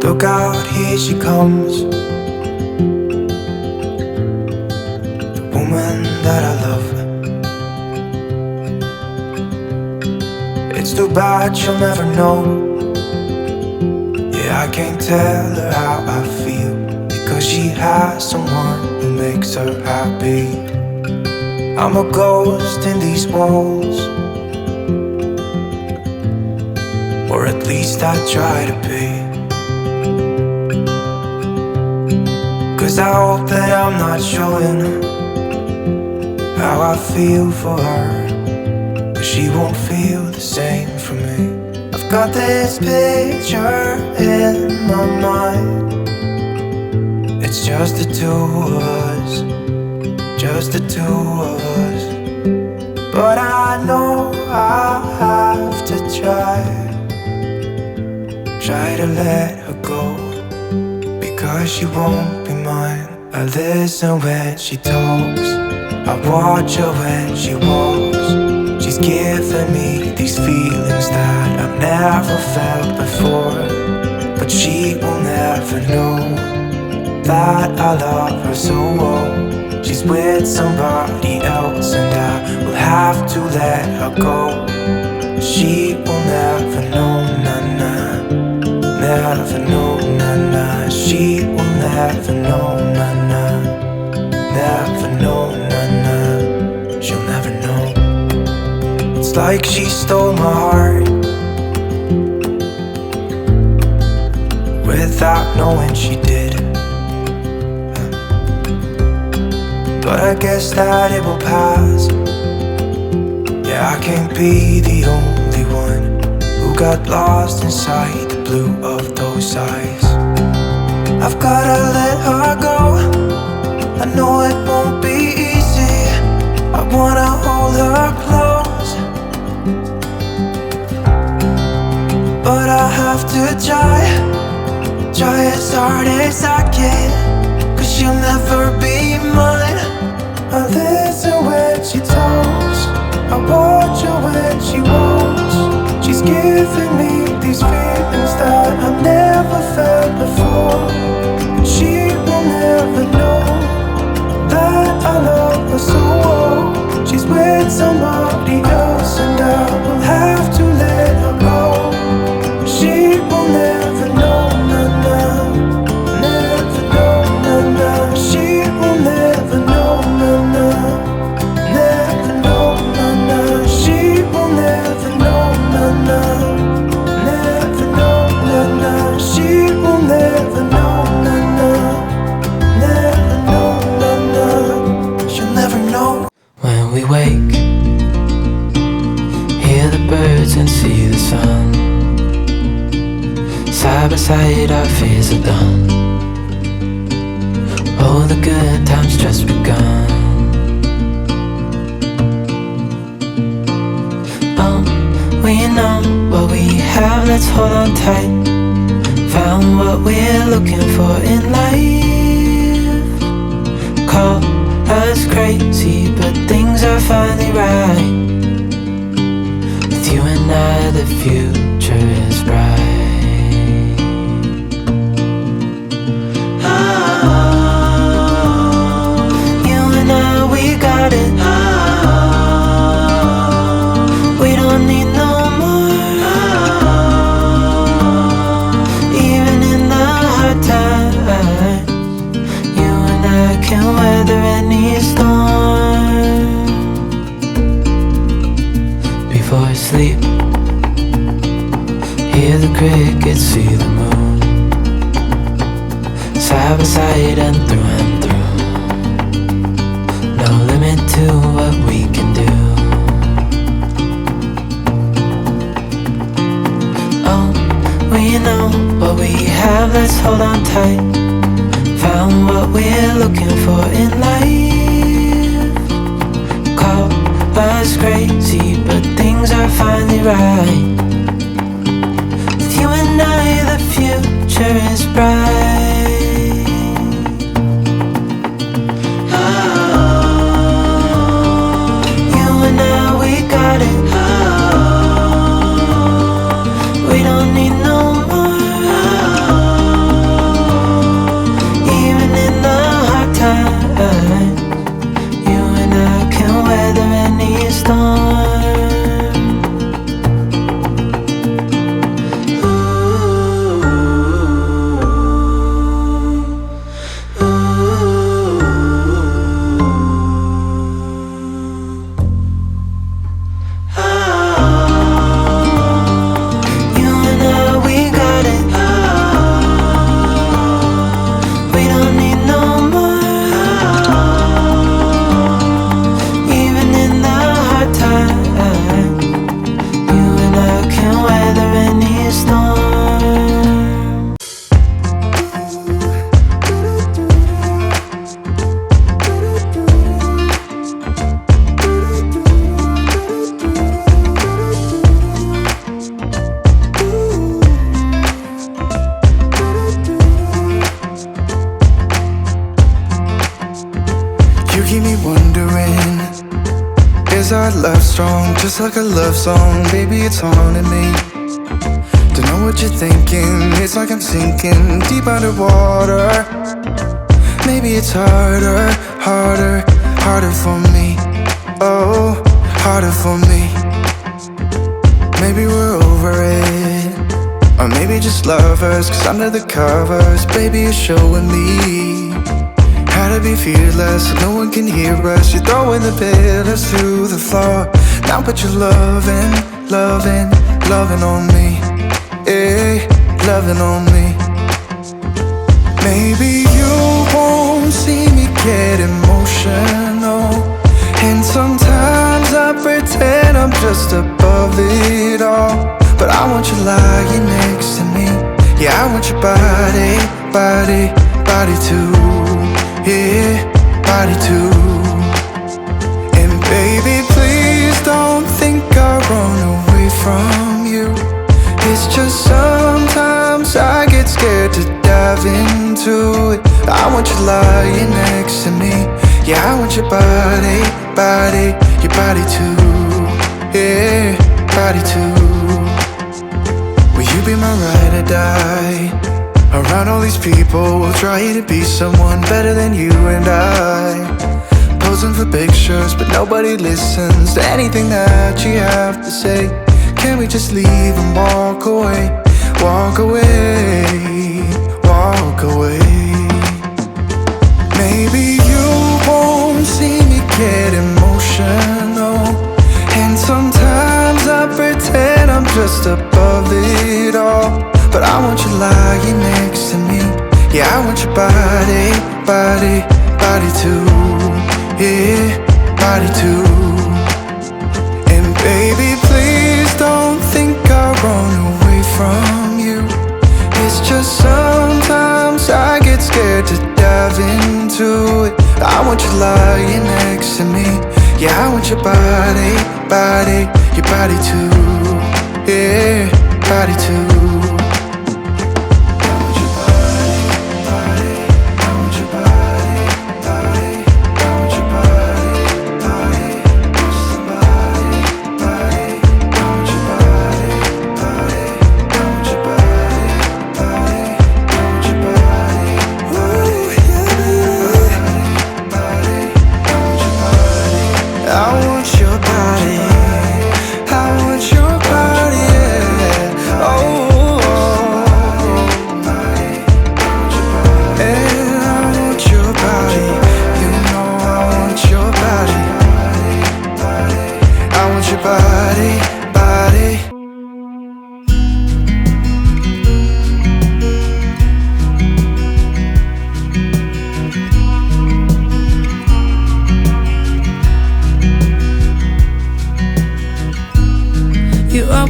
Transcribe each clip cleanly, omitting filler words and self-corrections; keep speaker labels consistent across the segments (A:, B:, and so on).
A: Look out, here she comes, the woman that I love. It's too bad she'll never know. Yeah, I can't tell her how I feel, because she has someone who makes her happy. I'm a ghost in these walls, or at least I try to be. 'Cause I hope that I'm not showing how I feel for her, but she won't feel the same for me. I've got this picture in my mind. It's just the two of us, just the two of us. But I know I have to try to let her go, because she won't be mine. I listen when she talks, I watch her when she walks. She's giving me these feelings that I've never felt before, but she will never know that I love her so well. She's with somebody else and I will have to let her go. She will never know, na-na, never know, na-na. She will never know, na-na, never know, na-na. She'll never know. It's like she stole my heart without knowing she did. But I guess that it will pass. Yeah, I can't be the only one who got lost inside the blue of those eyes. I've gotta let her go, I know it won't be easy. I wanna hold her close, but I have to try as hard as I can, 'cause she'll never be mine. I listen when she talks, I watch her when she walks. She's giving me these feelings that I've never felt before. She will never know that I love her so well. She's with somebody else and I will have to let her go. She will never know, na-na, never know, na-na. She will never know, na-na, never know, na-na. She will never know, na-na, never know, na-na. She will never know, na-na, never know, na-na. She'll never know. When we wake, hear the birds and see the sun. Side by side our fears are done. Oh, the good times just begun. Oh, we know what we have, let's hold on tight. Found what we're looking for in life. Call us crazy, but things are finally right. With you and I, the future is bright. Got it. We don't need no more. Even in the hard times, you and I can weather any storm. Before I sleep, hear the crickets, see the moon. Side by side and through and through. No limit to what we can do. Oh, we know what we have, let's hold on tight. Found what we're looking for in life. Call us crazy, but things are finally right. With you and I, the future is bright. Got it. We don't need no more. Is our love strong, just like a love song? Baby, it's haunting me. Don't know what you're thinking, it's like I'm sinking deep underwater. Maybe it's harder, harder, harder for me. Oh, harder for me. Maybe we're over it, or maybe just lovers, cause under the covers, baby, you're showing me how to be fearless, so no one can hear us. You're throwing the pillars through the floor. Now put your loving, loving, loving on me. Eh, loving on me. Maybe you won't see me get emotional, and sometimes I pretend I'm just above it all. But I want you lying next to me. Yeah, I want your body, body, body too. Yeah, body too. And baby, please don't think I run away from you. It's just sometimes I get scared to dive into it. I want you lying next to me. Yeah, I want your body, body, your body too. Yeah, body too. Will you be my ride or die? Around all these people, we'll try to be someone better than you and I. Posing for pictures, but nobody listens to anything that you have to say. Can we just leave and walk away? Walk away, walk away. Maybe you won't see me get emotional, and sometimes I pretend I'm just above it all. But I want you lying next to me. Yeah, I want your body, body, body too. Yeah, body too. And baby, please don't think I run away from you. It's just sometimes I get scared to dive into it. I want you lying next to me. Yeah, I want your body, body, your body too. Yeah, body too.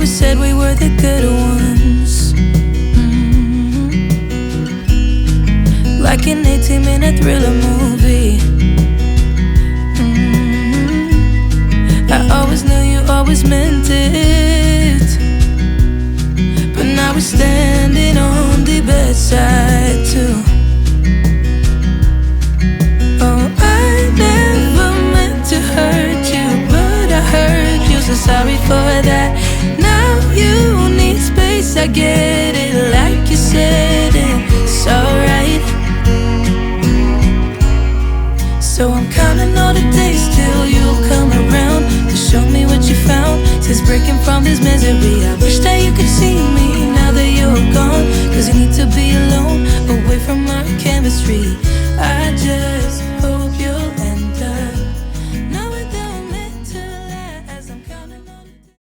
B: Said we were the good ones, like an 18-minute thriller movie. I always knew you always meant it, but now we're standing on the bedside too. Oh, I never meant to hurt you, but I hurt you, so sorry for that. You need space, I get it, like you said, it's alright. So I'm counting all the days till you'll come around to show me what you found. Since breaking from this misery, I wish that you could see me now that you're gone. Cause you need to be alone, away from our chemistry. I just